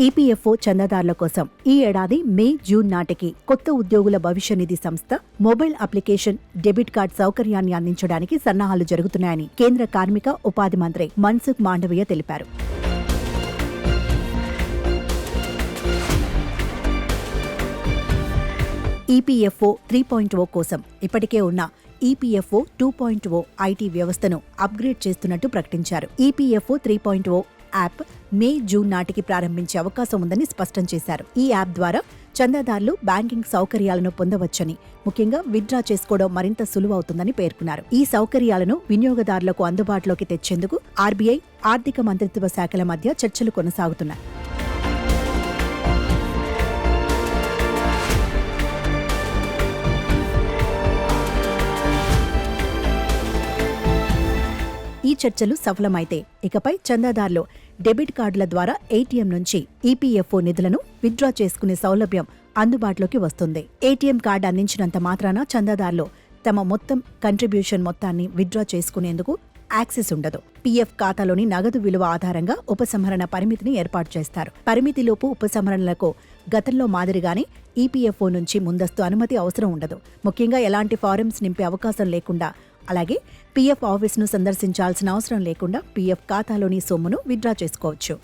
EPFO చందాదారుల కోసం ఈ ఏడాది మే జూన్ నాటికి కొత్త ఉద్యోగుల భవిష్య నిధి సంస్థ మొబైల్ అప్లికేషన్ డెబిట్ కార్డ్ సౌకర్యాన్ని అందించడానికి సన్నాహాలు జరుగుతున్నాయని కేంద్ర కార్మిక ఉపాధి మంత్రి మన్సుఖ్ మాండవీయ తెలిపారు. ఈపీఎఫ్ఓ 3.0 కోసం ఇప్పటికే ఉన్న ఈపీఎఫ్ఓ 2.0 ఐటీ వ్యవస్థను అప్గ్రేడ్ చేస్తున్నట్టు ప్రకటించారు. ఈపీఎఫ్ఓ 3.0 యాప్ మే జూన్ నాటికి ప్రారంభించే అవకాశం ఉందని స్పష్టం చేశారు. ఈ యాప్ ద్వారా చందాదారులు బ్యాంకింగ్ సౌకర్యాలను పొందవచ్చని, ముఖ్యంగా విత్డ్రా చేసుకోవడం మరింత సులువవుతుందని పేర్కొన్నారు. ఈ సౌకర్యాలను వినియోగదారులకు అందుబాటులోకి తెచ్చేందుకు ఆర్బీఐ, ఆర్థిక మంత్రిత్వ శాఖల మధ్య చర్చలు కొనసాగుతున్నాయి. ఈ చర్చలు సఫలమైతే ఇకపై చందాదారులు డెబిట్ కార్డుల ద్వారా ఏటీఎం నుంచి ఈపీఎఫ్ఓ నిధులను విత్డ్రా చేసుకునే సౌలభ్యం అందుబాటులోకి వస్తుంది. ఏటీఎం కార్డు అందించినంత మాత్రాన చందాదారులు తమ మొత్తం కంట్రిబ్యూషన్ మొత్తాన్ని విత్డ్రా చేసుకునేందుకు యాక్సెస్ ఉండదు. పీఎఫ్ ఖాతాలోని నగదు విలువ ఆధారంగా ఉపసంహరణ పరిమితిని ఏర్పాటు చేస్తారు. పరిమితిలోపు ఉపసంహరణలకు గతంలో మాదిరిగానే ఈపీఎఫ్ఓ నుంచి ముందస్తు అనుమతి అవసరం ఉండదు. ముఖ్యంగా ఎలాంటి ఫారమ్స్ నింపే అవకాశం లేకుండా, అలాగే పీఎఫ్ ఆఫీసును సందర్శించాల్సిన అవసరం లేకుండా పీఎఫ్ ఖాతాలోని సొమ్మును విత్డ్రా చేసుకోవచ్చు.